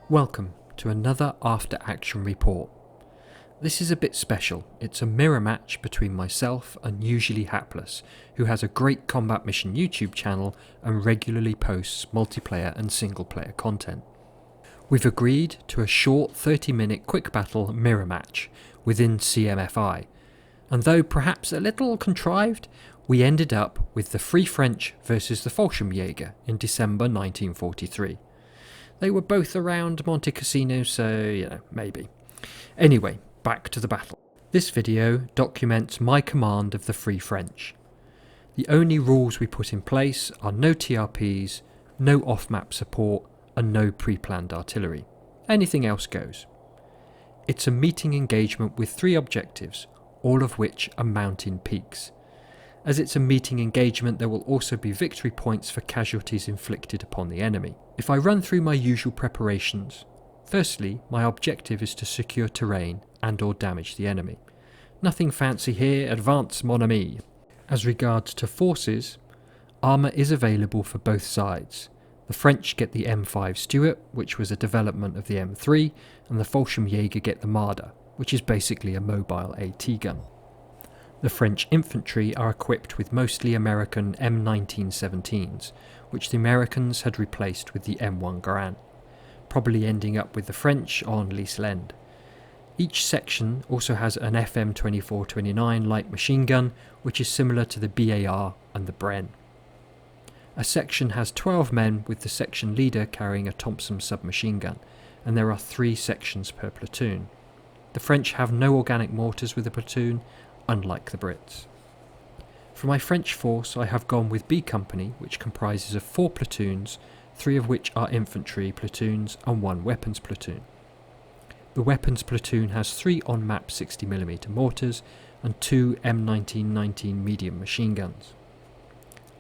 Welcome to another After Action report. This is a bit special. It's a mirror match between myself and Usually Hapless, who has a great combat mission YouTube channel and regularly posts multiplayer and single player content. We've agreed to a short 30-minute quick battle mirror match within CMFI, and though perhaps a little contrived, we ended up with the Free French versus the Fallschirmjäger in December 1943. They were both around Monte Cassino, so, maybe. Anyway, back to the battle. This video documents my command of the Free French. The only rules we put in place are no TRPs, no off-map support, and no pre-planned artillery. Anything else goes. It's a meeting engagement with 3 objectives, all of which are mountain peaks. As it's a meeting engagement, there will also be victory points for casualties inflicted upon the enemy. If I run through my usual preparations, firstly, my objective is to secure terrain and or damage the enemy. Nothing fancy here, advance mon ami. As regards to forces, armour is available for both sides. The French get the M5 Stuart, which was a development of the M3, and the Fallschirmjäger get the Marder, which is basically a mobile AT gun. The French infantry are equipped with mostly American M1917s, which the Americans had replaced with the M1 Garand, probably ending up with the French on l'Islande. Each section also has an FM2429 light machine gun, which is similar to the BAR and the Bren. A section has 12 men with the section leader carrying a Thompson submachine gun, and there are 3 sections per platoon. The French have no organic mortars with the platoon, unlike the Brits. For my French force, I have gone with B Company, which comprises of 4 platoons, 3 of which are infantry platoons and 1 weapons platoon. The weapons platoon has 3 on-map 60mm mortars and 2 M1919 medium machine guns.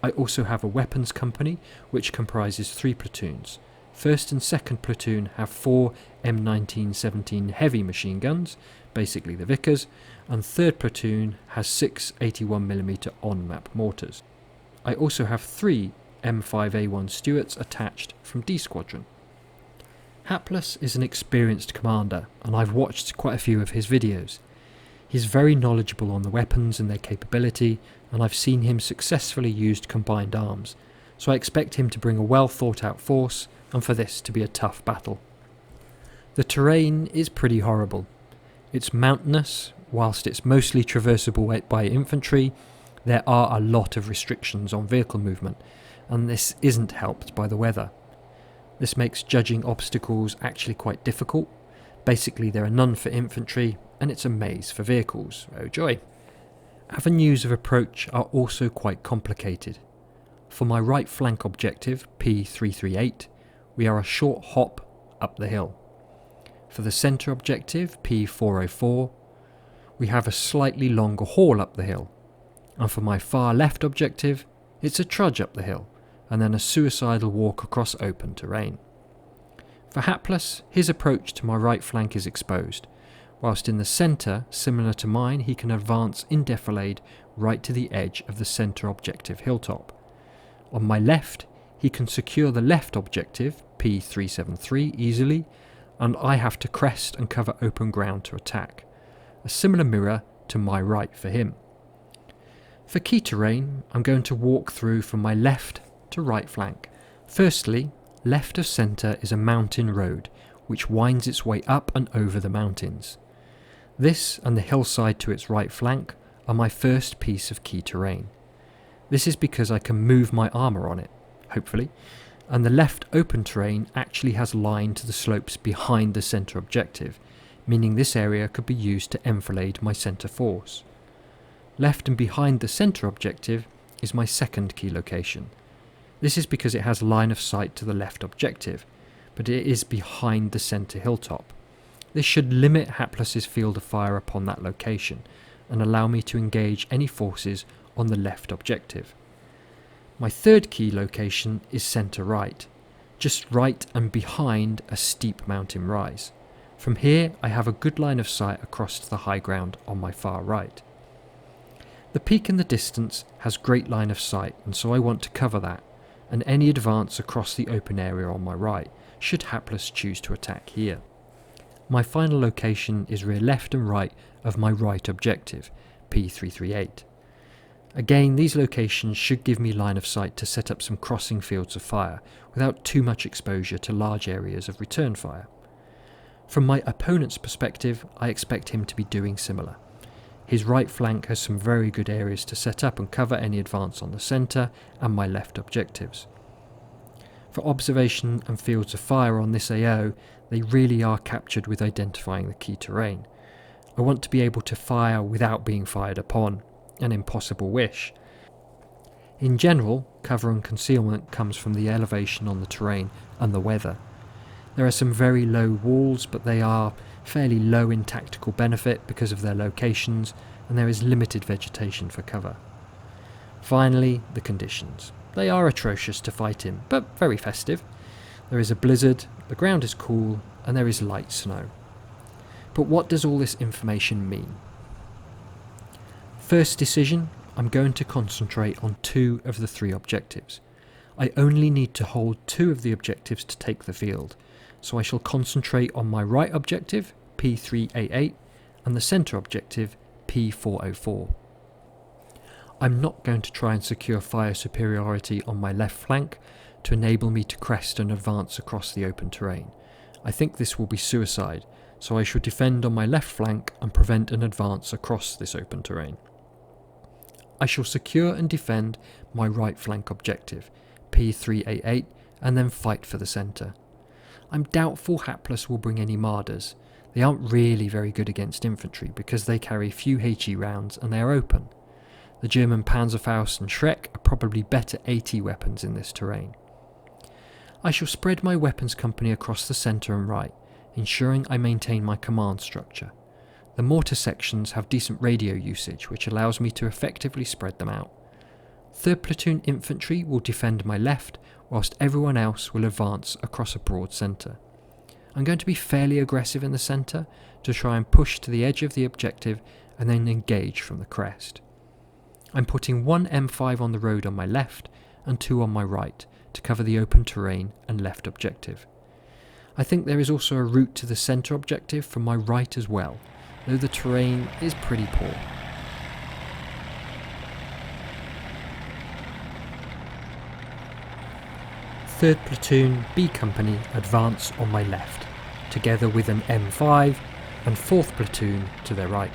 I also have a weapons company, which comprises 3 platoons. 1st and 2nd platoon have 4 M1917 heavy machine guns, basically the Vickers, and 3rd platoon has 6 81mm on-map mortars. I also have 3 M5A1 Stuarts attached from D Squadron. Hapless is an experienced commander, and I've watched quite a few of his videos. He's very knowledgeable on the weapons and their capability, and I've seen him successfully use combined arms, so I expect him to bring a well thought out force and for this to be a tough battle. The terrain is pretty horrible. It's mountainous. Whilst it's mostly traversable by infantry, there are a lot of restrictions on vehicle movement, and this isn't helped by the weather. This makes judging obstacles actually quite difficult. Basically, there are none for infantry, and it's a maze for vehicles. Oh joy! Avenues of approach are also quite complicated. For my right flank objective, P338, we are a short hop up the hill. For the centre objective, P404, we have a slightly longer haul up the hill, and for my far left objective, it's a trudge up the hill, and then a suicidal walk across open terrain. For Hapless, his approach to my right flank is exposed, whilst in the centre, similar to mine, he can advance in defilade right to the edge of the centre objective hilltop. On my left, he can secure the left objective, P373, easily, and I have to crest and cover open ground to attack. A similar mirror to my right for him. For key terrain, I'm going to walk through from my left to right flank. Firstly, left of centre is a mountain road which winds its way up and over the mountains. This and the hillside to its right flank are my first piece of key terrain. This is because I can move my armour on it, hopefully, and the left open terrain actually has line to the slopes behind the centre objective, meaning this area could be used to enfilade my centre force. Left and behind the centre objective is my second key location. This is because it has line of sight to the left objective, but it is behind the centre hilltop. This should limit Hapless's field of fire upon that location, and allow me to engage any forces on the left objective. My third key location is centre right, just right and behind a steep mountain rise. From here I have a good line of sight across to the high ground on my far right. The peak in the distance has great line of sight, and so I want to cover that, and any advance across the open area on my right, should Hapless choose to attack here. My final location is rear left and right of my right objective, P338. Again, these locations should give me line of sight to set up some crossing fields of fire without too much exposure to large areas of return fire. From my opponent's perspective, I expect him to be doing similar. His right flank has some very good areas to set up and cover any advance on the centre and my left objectives. For observation and fields of fire on this AO, they really are captured with identifying the key terrain. I want to be able to fire without being fired upon, an impossible wish. In general, cover and concealment comes from the elevation on the terrain and the weather. There are some very low walls, but they are fairly low in tactical benefit because of their locations, and there is limited vegetation for cover. Finally, the conditions. They are atrocious to fight in, but very festive. There is a blizzard, the ground is cool, and there is light snow. But what does all this information mean? First decision, I'm going to concentrate on 2 of the 3 objectives. I only need to hold 2 of the objectives to take the field, so I shall concentrate on my right objective, P388, and the centre objective, P404. I'm not going to try and secure fire superiority on my left flank to enable me to crest and advance across the open terrain. I think this will be suicide, so I shall defend on my left flank and prevent an advance across this open terrain. I shall secure and defend my right flank objective, P388, and then fight for the centre. I'm doubtful Hapless will bring any Marders. They aren't really very good against infantry because they carry few HE rounds and they are open. The German Panzerfaust and Schreck are probably better AT weapons in this terrain. I shall spread my weapons company across the centre and right, ensuring I maintain my command structure. The mortar sections have decent radio usage, which allows me to effectively spread them out. 3rd Platoon Infantry will defend my left, whilst everyone else will advance across a broad centre. I'm going to be fairly aggressive in the centre to try and push to the edge of the objective and then engage from the crest. I'm putting 1 M5 on the road on my left and 2 on my right to cover the open terrain and left objective. I think there is also a route to the centre objective from my right as well, though the terrain is pretty poor. Third Platoon B Company advance on my left, together with an M5 and 4th Platoon to their right.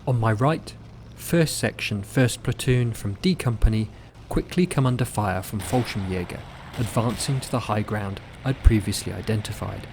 On my right, 1st Section 1st Platoon from D Company quickly come under fire from Fallschirmjäger, advancing to the high ground I'd previously identified.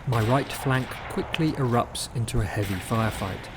My right flank quickly erupts into a heavy firefight.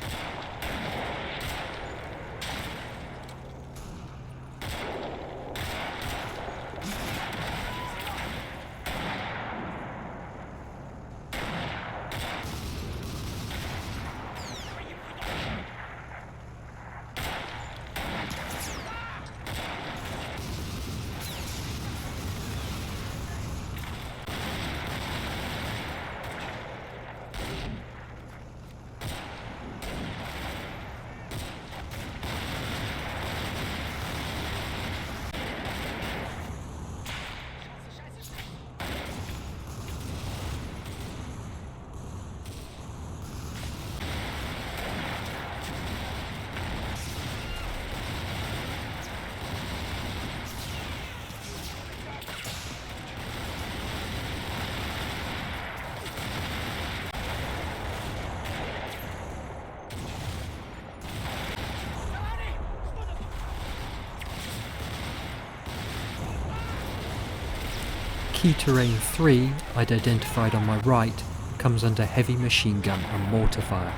key terrain 3 I'd identified on my right comes under heavy machine gun and mortar fire.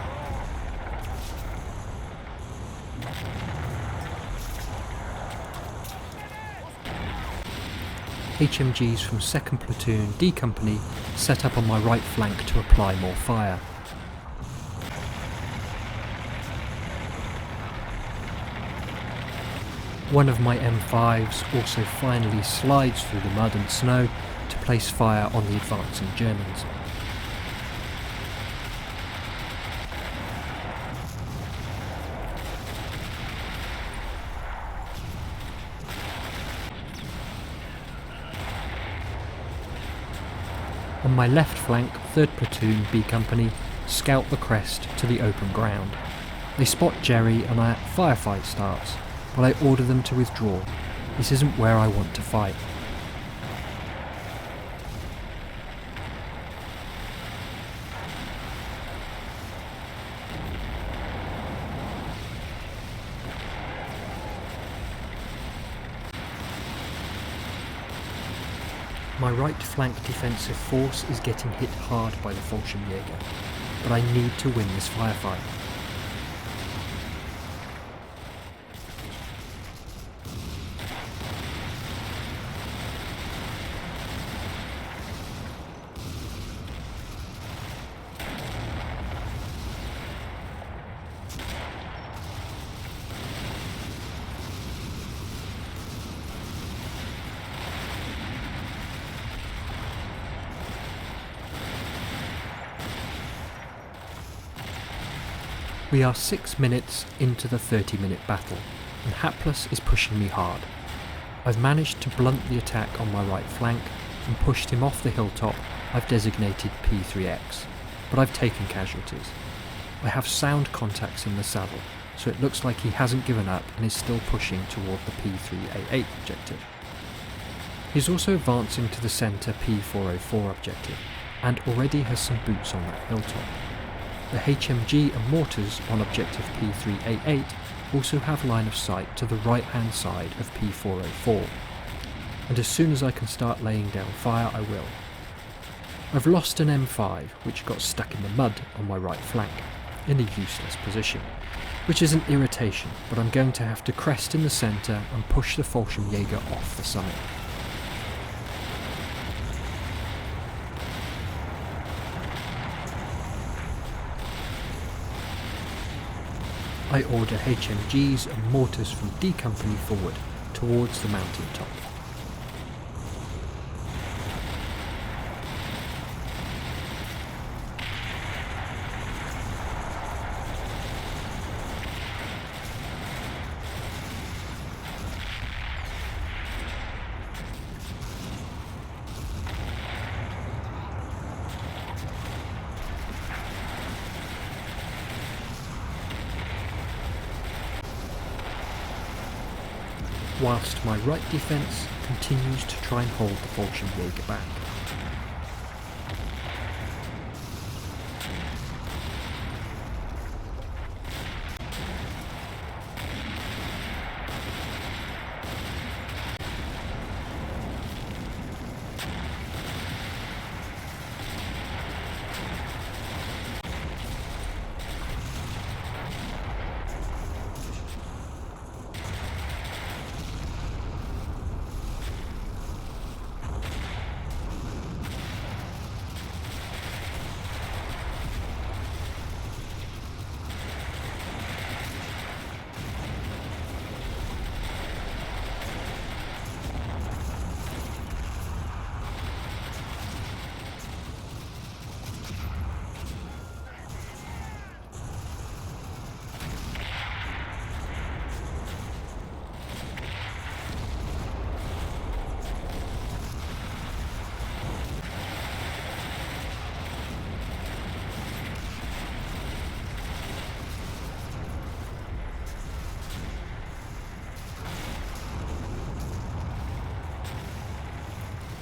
HMGs from 2nd Platoon D Company set up on my right flank to apply more fire. One of my M5s also finally slides through the mud and snow to place fire on the advancing Germans. On my left flank, 3rd Platoon B Company scout the crest to the open ground. They spot Jerry and a firefight starts, but I order them to withdraw. This isn't where I want to fight. My right flank defensive force is getting hit hard by the Fallschirmjäger, but I need to win this firefight. We are 6 minutes into the 30-minute battle, and Hapless is pushing me hard. I've managed to blunt the attack on my right flank and pushed him off the hilltop I've designated P3X, but I've taken casualties. I have sound contacts in the saddle, so it looks like he hasn't given up and is still pushing toward the P3A8 objective. He's also advancing to the centre P404 objective, and already has some boots on that hilltop. The HMG and mortars on objective P3A8 also have line of sight to the right hand side of P404, and as soon as I can start laying down fire I will. I've lost an M5 which got stuck in the mud on my right flank, in a useless position, which is an irritation, but I'm going to have to crest in the centre and push the Fallschirmjäger off the summit. I order HMGs and mortars from D Company forward, towards the mountain top. Whilst my right defence continues to try and hold the Fallschirmjäger back.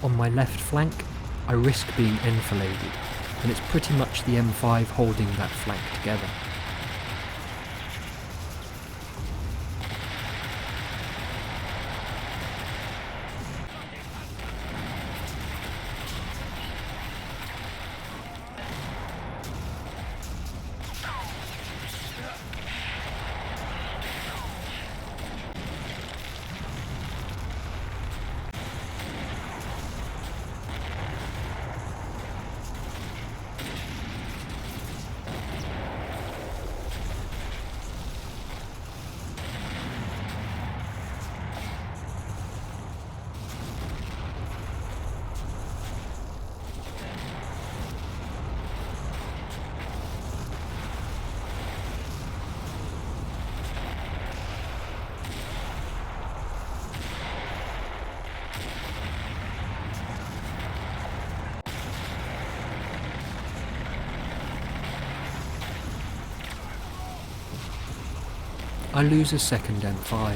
On my left flank, I risk being enfiladed, and it's pretty much the M5 holding that flank together. I lose a second M5.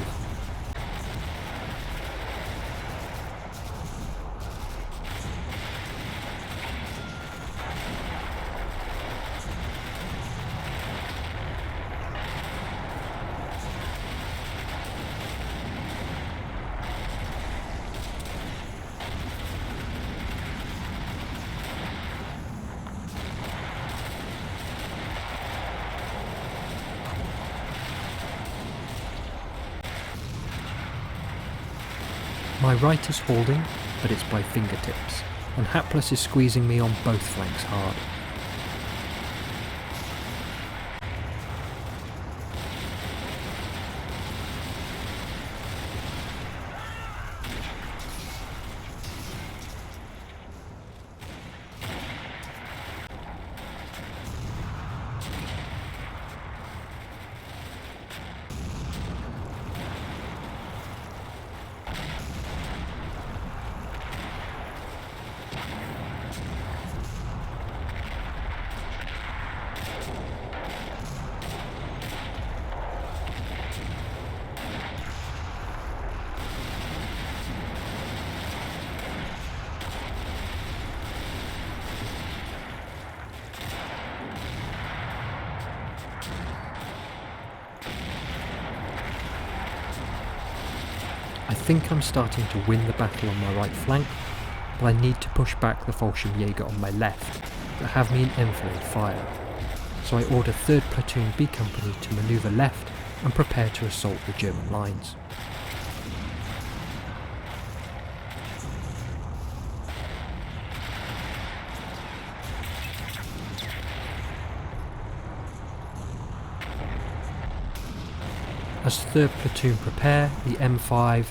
My right is holding, but it's by fingertips, and Hapless is squeezing me on both flanks hard. I think I'm starting to win the battle on my right flank, but I need to push back the Fallschirmjäger on my left that have me in enfilade fire. So I order 3rd Platoon B Company to manoeuvre left and prepare to assault the German lines. As 3rd Platoon prepare, the M5,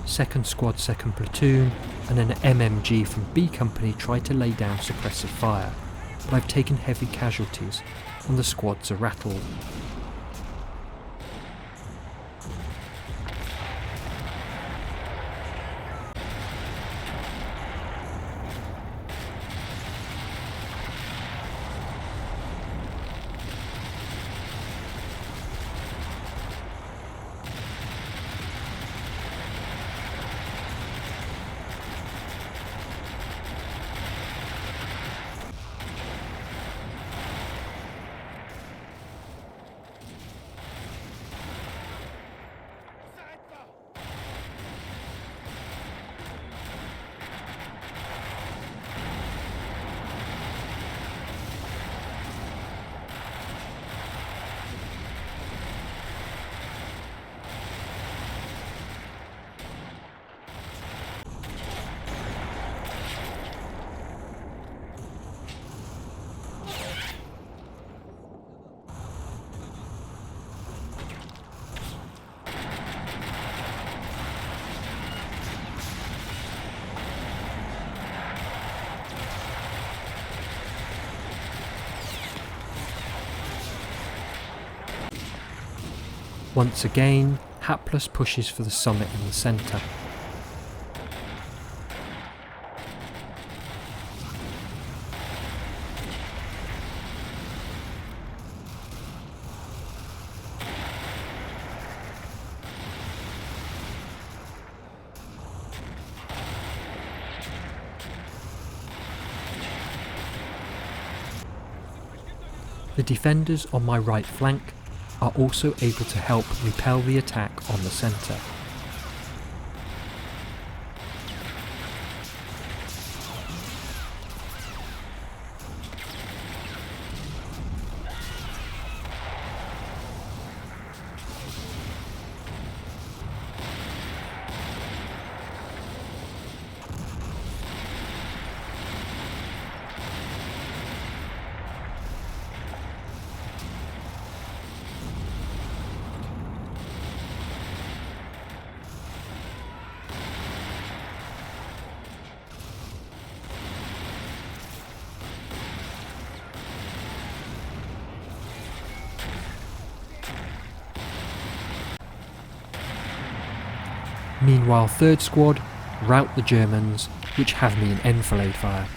2nd Squad 2nd Platoon and an MMG from B Company try to lay down suppressive fire, but I've taken heavy casualties and the squads are rattled. Once again, Hapless pushes for the summit in the centre. The defenders on my right flank are also able to help repel the attack on the centre. Meanwhile, 3rd Squad rout the Germans, which have me in enfilade fire.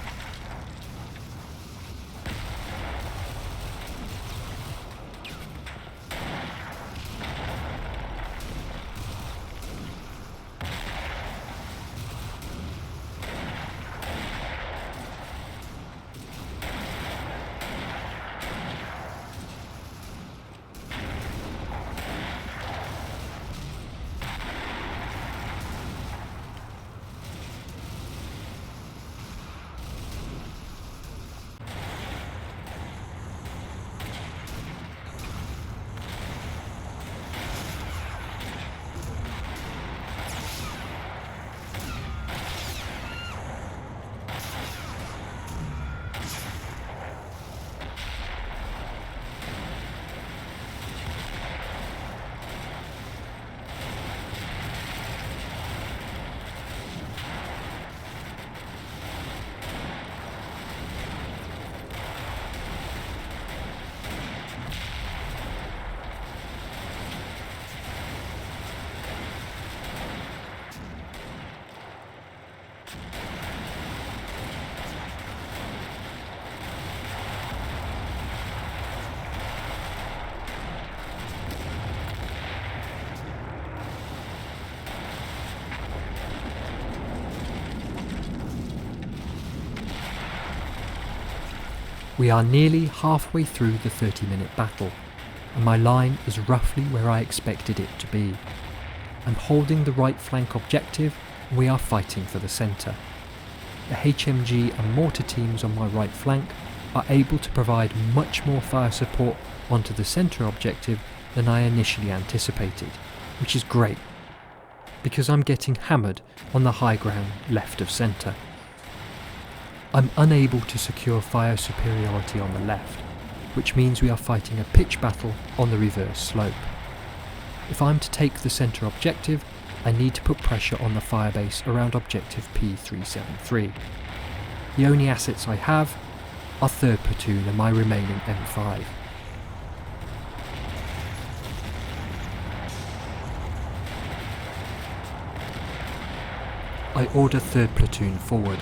We are nearly halfway through the 30-minute battle, and my line is roughly where I expected it to be. I'm holding the right flank objective, and we are fighting for the centre. The HMG and mortar teams on my right flank are able to provide much more fire support onto the centre objective than I initially anticipated, which is great, because I'm getting hammered on the high ground left of centre. I'm unable to secure fire superiority on the left, which means we are fighting a pitch battle on the reverse slope. If I'm to take the centre objective, I need to put pressure on the firebase around objective P373. The only assets I have are 3rd Platoon and my remaining M5. I order 3rd Platoon forward.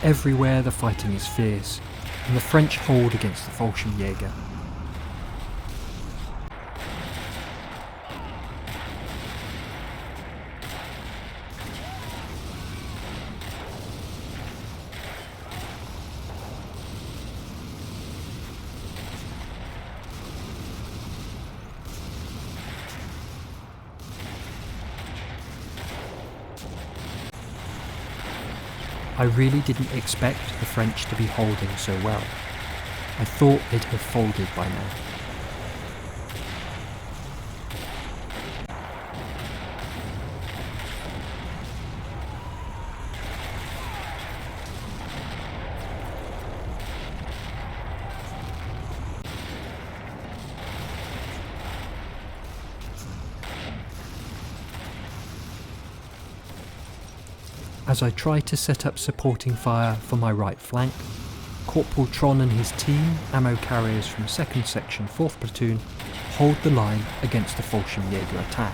Everywhere the fighting is fierce, and the French hold against the Fallschirmjäger. I really didn't expect the French to be holding so well. I thought they'd have folded by now. As I try to set up supporting fire for my right flank, Corporal Tron and his team, ammo carriers from 2nd Section 4th Platoon, hold the line against the Fallschirmjäger attack.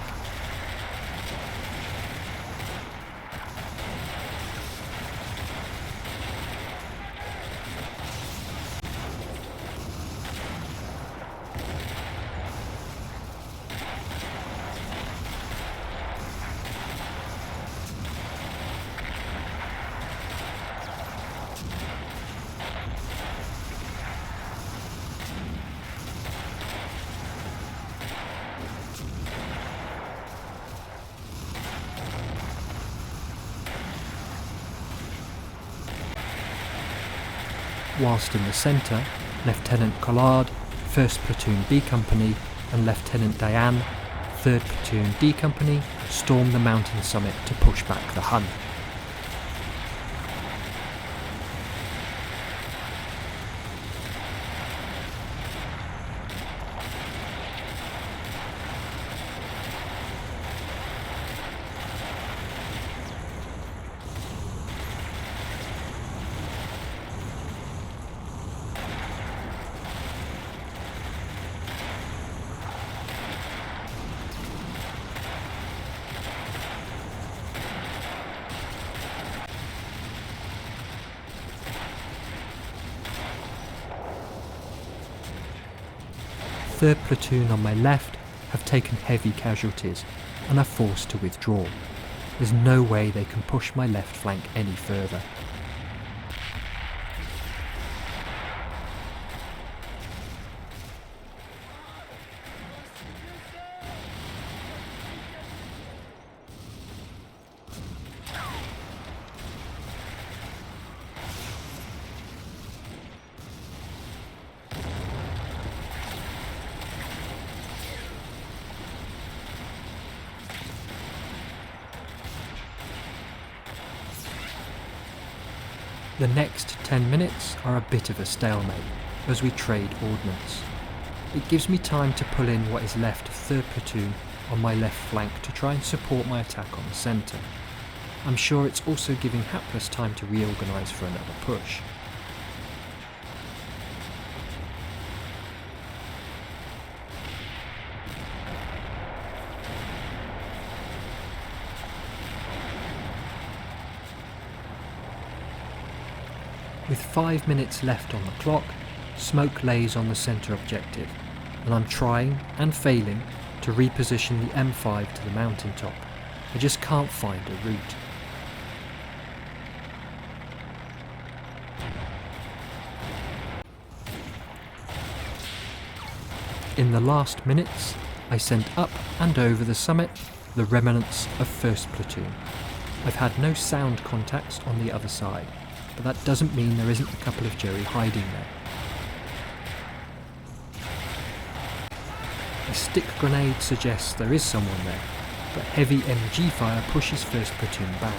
Whilst in the centre, Lieutenant Collard, 1st Platoon B Company and Lieutenant Diane, 3rd Platoon D Company storm the mountain summit to push back the Hun. Third Platoon on my left have taken heavy casualties and are forced to withdraw. There's no way they can push my left flank any further. The next 10 minutes are a bit of a stalemate as we trade ordnance. It gives me time to pull in what is left of 3rd Platoon on my left flank to try and support my attack on the centre. I'm sure it's also giving Hapless time to reorganise for another push. With 5 minutes left on the clock, smoke lays on the centre objective, and I'm trying and failing to reposition the M5 to the mountaintop. I just can't find a route. In the last minutes, I sent up and over the summit the remnants of 1st Platoon. I've had no sound contacts on the other side, but that doesn't mean there isn't a couple of Joey hiding there. A stick grenade suggests there is someone there, but heavy MG fire pushes 1st Platoon back.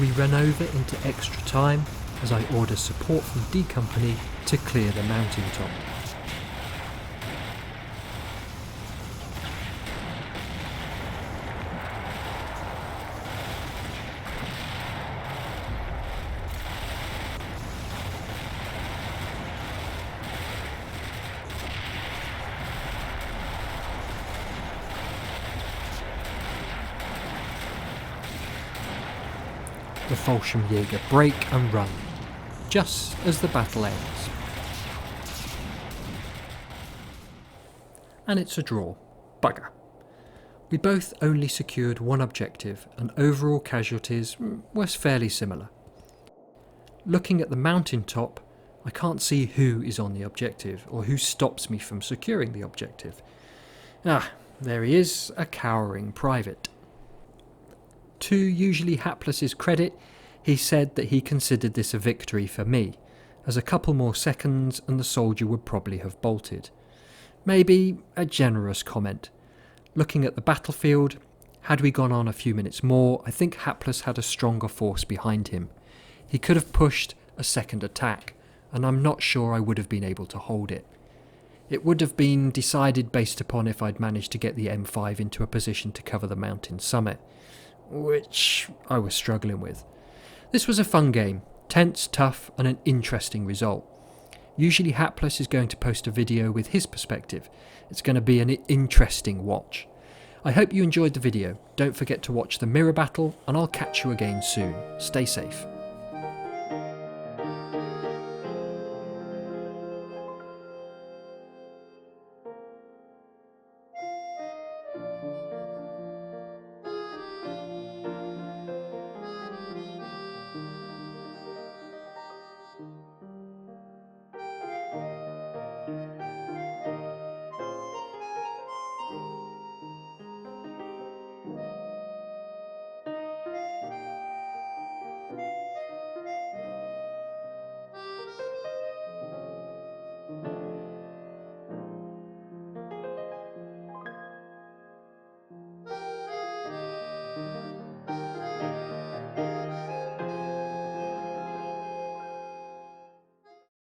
We run over into extra time as I order support from D Company to clear the mountaintop. The Fallschirmjäger break and run, just as the battle ends. And it's a draw. Bugger. We both only secured one objective and overall casualties was fairly similar. Looking at the mountaintop, I can't see who is on the objective or who stops me from securing the objective. Ah, there he is, a cowering private. To Usually Hapless's credit, he said that he considered this a victory for me, as a couple more seconds and the soldier would probably have bolted. Maybe a generous comment. Looking at the battlefield, had we gone on a few minutes more, I think Hapless had a stronger force behind him. He could have pushed a second attack, and I'm not sure I would have been able to hold it. It would have been decided based upon if I'd managed to get the M5 into a position to cover the mountain summit, which I was struggling with. This was a fun game, tense, tough, and an interesting result. Usually Hapless is going to post a video with his perspective. It's going to be an interesting watch. I hope you enjoyed the video. Don't forget to watch the mirror battle, and I'll catch you again soon. Stay safe.